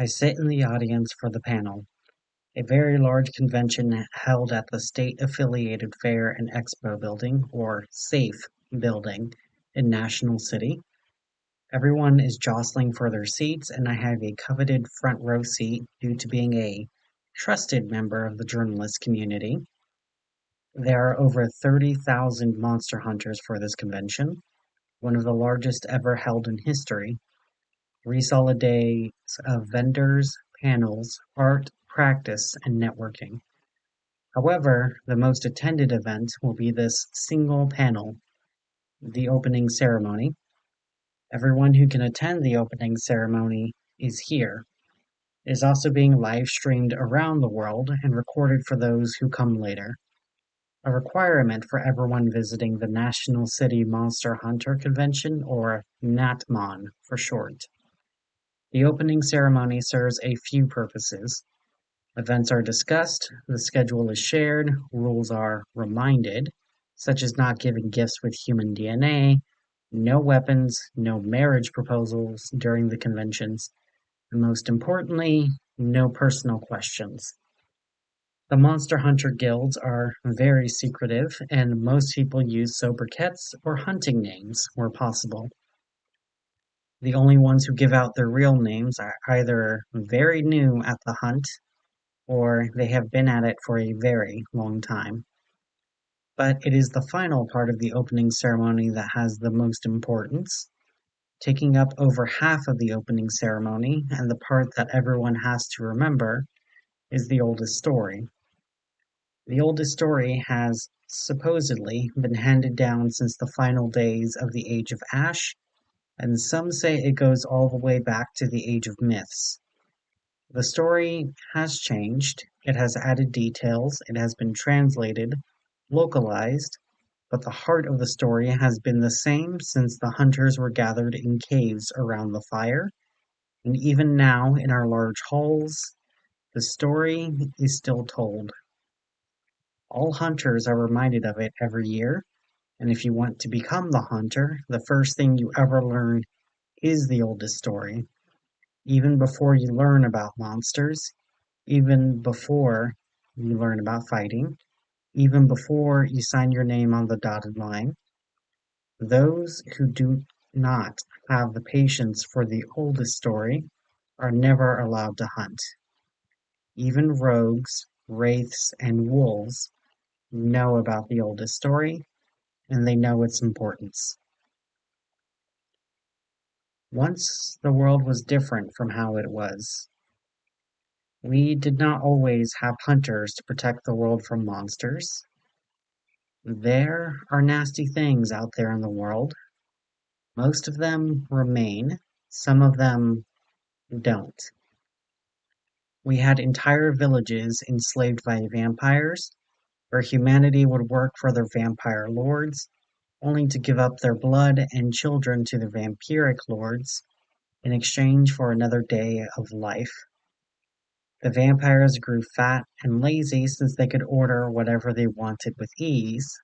I sit in the audience for the panel, a very large convention held at the State-Affiliated Fair and Expo Building, or SAFE building, in National City. Everyone is jostling for their seats, and I have a coveted front row seat due to being a trusted member of the journalist community. There are over 30,000 monster hunters for this convention, one of the largest ever held in history. 3 solid days of vendors, panels, art, practice, and networking. However, the most attended event will be this single panel, the opening ceremony. Everyone who can attend the opening ceremony is here. It is also being live streamed around the world and recorded for those who come later. A requirement for everyone visiting the National City Monster Hunter Convention, or NatMon for short. The opening ceremony serves a few purposes. Events are discussed, the schedule is shared, rules are reminded, such as not giving gifts with human DNA, no weapons, no marriage proposals during the conventions, and most importantly, no personal questions. The Monster Hunter guilds are very secretive, and most people use sobriquets or hunting names where possible. The only ones who give out their real names are either very new at the hunt or they have been at it for a very long time. But it is the final part of the opening ceremony that has the most importance, taking up over half of the opening ceremony, and the part that everyone has to remember is the oldest story. The oldest story has supposedly been handed down since the final days of the Age of Ash, and some say it goes all the way back to the Age of Myths. The story has changed, it has added details, it has been translated, localized, but the heart of the story has been the same since the hunters were gathered in caves around the fire, and even now in our large halls, the story is still told. All hunters are reminded of it every year, and if you want to become the hunter, the first thing you ever learn is the oldest story. Even before you learn about monsters, even before you learn about fighting, even before you sign your name on the dotted line, those who do not have the patience for the oldest story are never allowed to hunt. Even rogues, wraiths, and wolves know about the oldest story, and they know its importance. Once the world was different from how it was. We did not always have hunters to protect the world from monsters. There are nasty things out there in the world. Most of them remain, some of them don't. We had entire villages enslaved by vampires, where humanity would work for their vampire lords, only to give up their blood and children to the vampiric lords in exchange for another day of life. The vampires grew fat and lazy since they could order whatever they wanted with ease,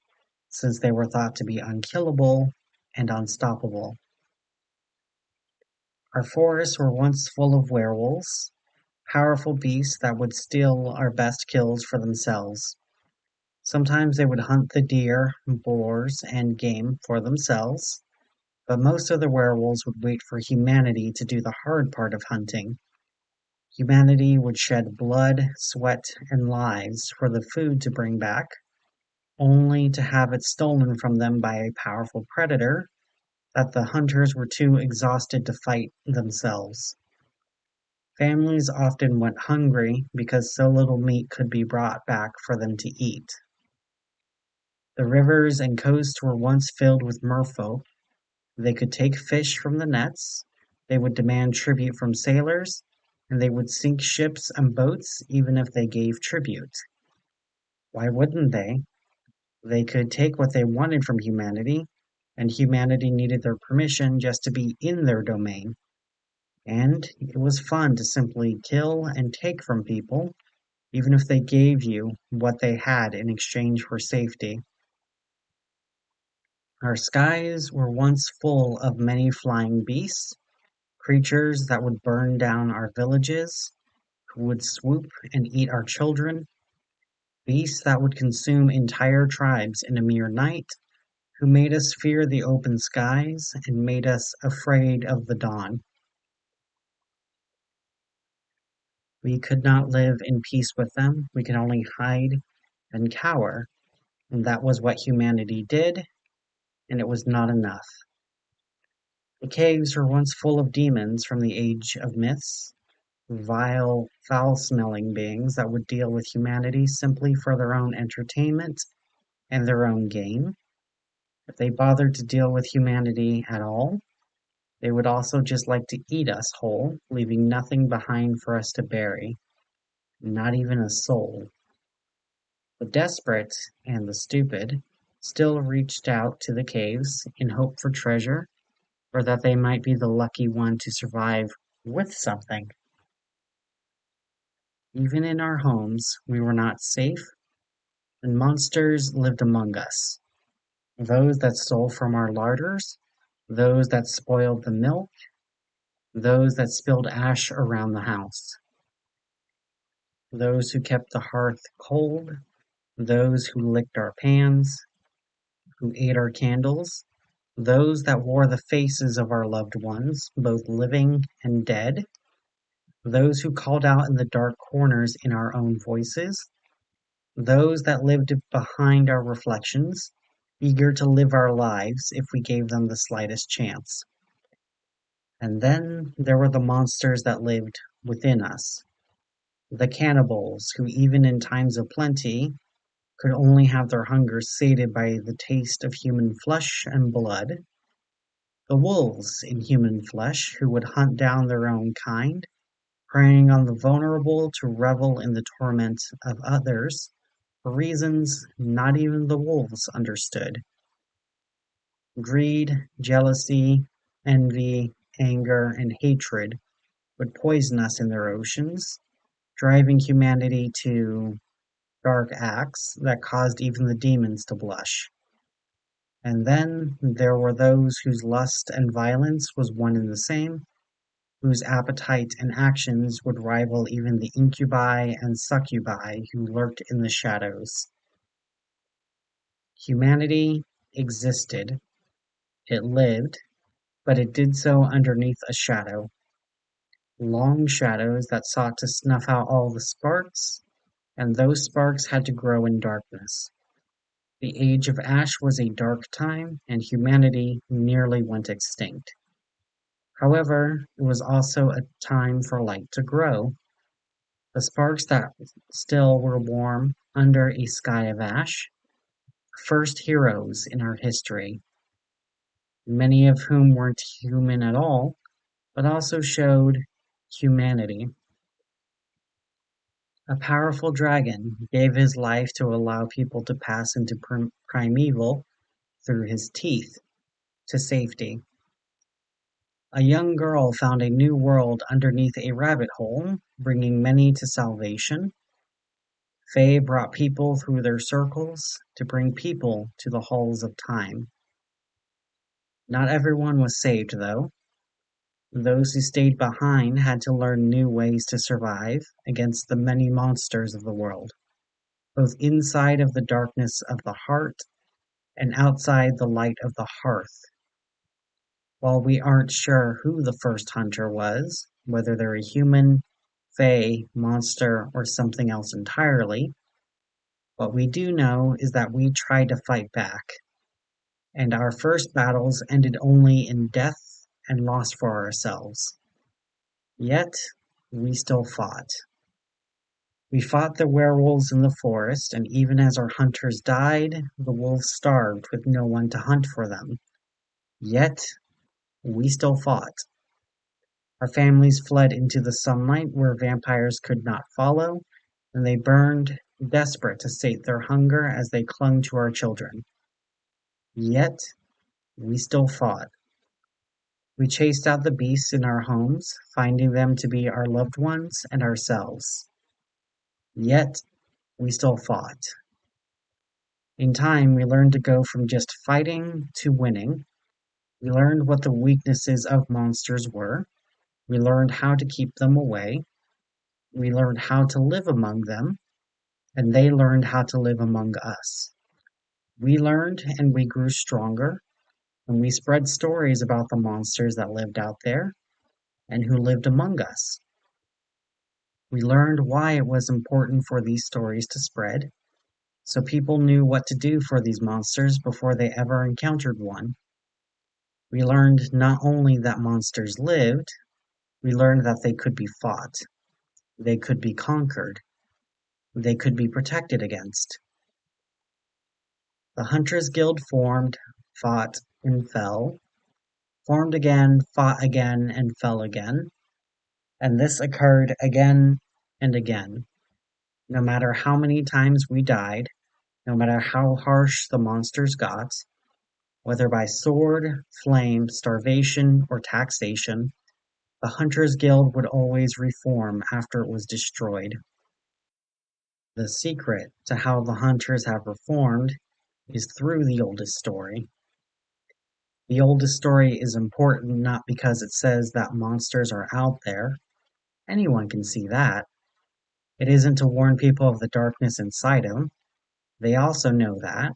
since they were thought to be unkillable and unstoppable. Our forests were once full of werewolves, powerful beasts that would steal our best kills for themselves. Sometimes they would hunt the deer, boars, and game for themselves, but most of the werewolves would wait for humanity to do the hard part of hunting. Humanity would shed blood, sweat, and lives for the food to bring back, only to have it stolen from them by a powerful predator that the hunters were too exhausted to fight themselves. Families often went hungry because so little meat could be brought back for them to eat. The rivers and coasts were once filled with merfolk. They could take fish from the nets, they would demand tribute from sailors, and they would sink ships and boats even if they gave tribute. Why wouldn't they? They could take what they wanted from humanity, and humanity needed their permission just to be in their domain. And it was fun to simply kill and take from people, even if they gave you what they had in exchange for safety. Our skies were once full of many flying beasts, creatures that would burn down our villages, who would swoop and eat our children, beasts that would consume entire tribes in a mere night, who made us fear the open skies and made us afraid of the dawn. We could not live in peace with them, we could only hide and cower, and that was what humanity did, and it was not enough. The caves were once full of demons from the age of myths, vile, foul-smelling beings that would deal with humanity simply for their own entertainment and their own gain. If they bothered to deal with humanity at all, they would also just like to eat us whole, leaving nothing behind for us to bury, not even a soul. The desperate and the stupid still reached out to the caves in hope for treasure, or that they might be the lucky one to survive with something. Even in our homes, we were not safe, and monsters lived among us. Those that stole from our larders, those that spoiled the milk, those that spilled ash around the house, those who kept the hearth cold, those who licked our pans, who ate our candles, those that wore the faces of our loved ones, both living and dead, those who called out in the dark corners in our own voices, those that lived behind our reflections, eager to live our lives if we gave them the slightest chance. And then there were the monsters that lived within us, the cannibals who even in times of plenty could only have their hunger sated by the taste of human flesh and blood, the wolves in human flesh who would hunt down their own kind, preying on the vulnerable to revel in the torment of others for reasons not even the wolves understood. Greed, jealousy, envy, anger, and hatred would poison us in their oceans, driving humanity to dark acts that caused even the demons to blush. And then there were those whose lust and violence was one and the same, whose appetite and actions would rival even the incubi and succubi who lurked in the shadows. Humanity existed, it lived, but it did so underneath a shadow. Long shadows that sought to snuff out all the sparks, and those sparks had to grow in darkness. The age of ash was a dark time, and humanity nearly went extinct. However, it was also a time for light to grow. The sparks that still were warm under a sky of ash, first heroes in our history, many of whom weren't human at all, but also showed humanity. A powerful dragon gave his life to allow people to pass into primeval through his teeth to safety. A young girl found a new world underneath a rabbit hole, bringing many to salvation. Fae brought people through their circles to bring people to the halls of time. Not everyone was saved, though. Those who stayed behind had to learn new ways to survive against the many monsters of the world, both inside of the darkness of the heart and outside the light of the hearth. While we aren't sure who the first hunter was, whether they're a human, fae, monster, or something else entirely, what we do know is that we tried to fight back, and our first battles ended only in death and loss for ourselves. Yet, we still fought. We fought the werewolves in the forest, and even as our hunters died, the wolves starved with no one to hunt for them. Yet, we still fought. Our families fled into the sunlight where vampires could not follow, and they burned, desperate to sate their hunger as they clung to our children. Yet, we still fought. We chased out the beasts in our homes, finding them to be our loved ones and ourselves. Yet, we still fought. In time, we learned to go from just fighting to winning. We learned what the weaknesses of monsters were, We learned how to keep them away. We learned how to live among them, and they learned how to live among us. We learned and we grew stronger, and we spread stories about the monsters that lived out there and who lived among us. We learned why it was important for these stories to spread, so people knew what to do for these monsters before they ever encountered one. We learned not only that monsters lived, we learned that they could be fought, they could be conquered, they could be protected against. The Hunters Guild formed, fought, and fell, formed again, fought again, and fell again, and this occurred again and again. No matter how many times we died, no matter how harsh the monsters got, whether by sword, flame, starvation, or taxation, the Hunters Guild would always reform after it was destroyed. The secret to how the hunters have reformed is through the oldest story. The oldest story is important not because it says that monsters are out there. Anyone can see that. It isn't to warn people of the darkness inside them. They also know that.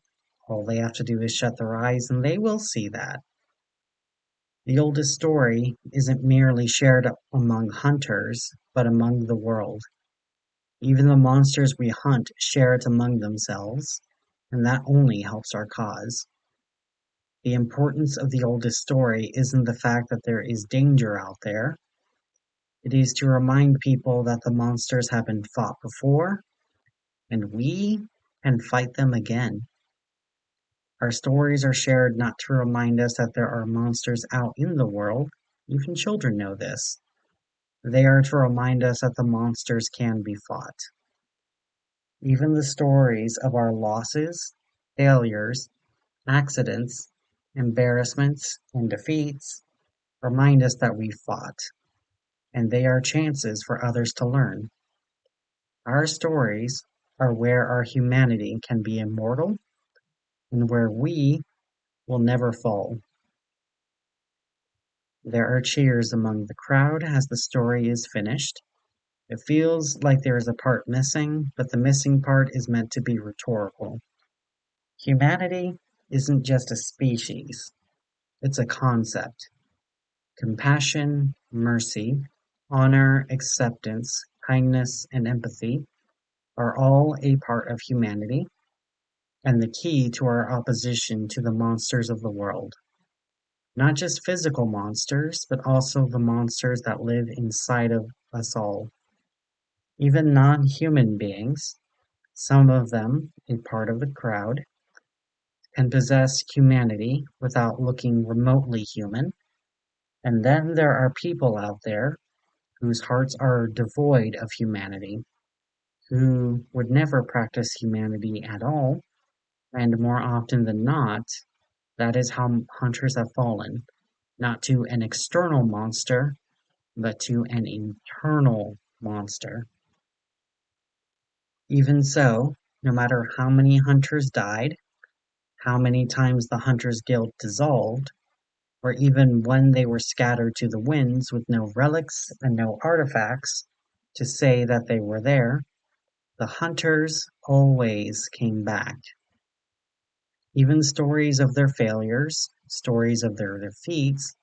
All they have to do is shut their eyes and they will see that. The oldest story isn't merely shared among hunters, but among the world. Even the monsters we hunt share it among themselves, and that only helps our cause. The importance of the oldest story isn't the fact that there is danger out there. It is to remind people that the monsters have been fought before, and we can fight them again. Our stories are shared not to remind us that there are monsters out in the world. Even children know this. They are to remind us that the monsters can be fought. Even the stories of our losses, failures, accidents, embarrassments, and defeats remind us that we fought, and they are chances for others to learn. Our stories are where our humanity can be immortal and where we will never fall. There are cheers among the crowd as the story is finished. It feels like there is a part missing, but the missing part is meant to be rhetorical. Humanity isn't just a species, it's a concept. Compassion, mercy, honor, acceptance, kindness, and empathy are all a part of humanity and the key to our opposition to the monsters of the world. Not just physical monsters, but also the monsters that live inside of us all. Even non-human beings, some of them a part of the crowd, can possess humanity without looking remotely human. And then there are people out there whose hearts are devoid of humanity, who would never practice humanity at all, and more often than not, that is how hunters have fallen, not to an external monster, but to an internal monster. Even so, no matter how many hunters died, how many times the Hunters Guild dissolved, or even when they were scattered to the winds with no relics and no artifacts to say that they were there, the hunters always came back. Even stories of their failures, stories of their defeats,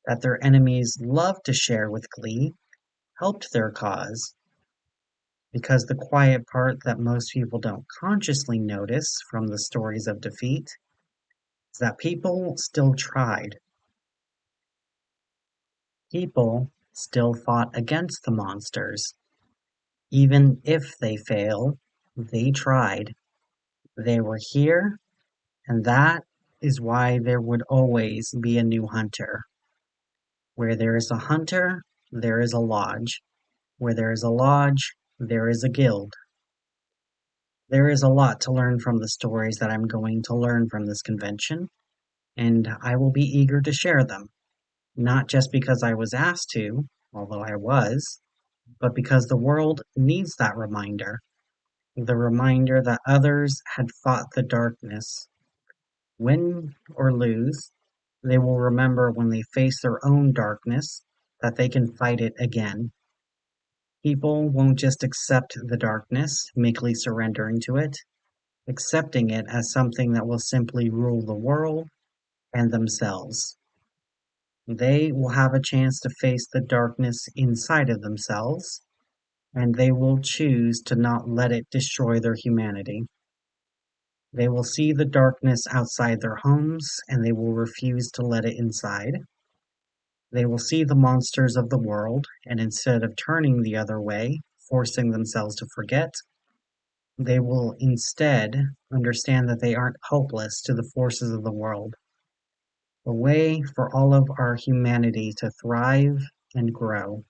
that their enemies loved to share with glee, helped their cause. Because the quiet part that most people don't consciously notice from the stories of defeat is that people still tried. People still fought against the monsters. Even if they failed, they tried. They were here, and that is why there would always be a new hunter. Where there is a hunter, there is a lodge. Where there is a lodge, there is a guild. There is a lot to learn from the stories that I'm going to learn from this convention, and I will be eager to share them. Not just because I was asked to, although I was, but because the world needs that reminder. The reminder that others had fought the darkness. Win or lose, they will remember when they face their own darkness that they can fight it again. People won't just accept the darkness, meekly surrendering to it, accepting it as something that will simply rule the world and themselves. They will have a chance to face the darkness inside of themselves, and they will choose to not let it destroy their humanity. They will see the darkness outside their homes, and they will refuse to let it inside. They will see the monsters of the world, and instead of turning the other way, forcing themselves to forget, they will instead understand that they aren't helpless to the forces of the world. A way for all of our humanity to thrive and grow.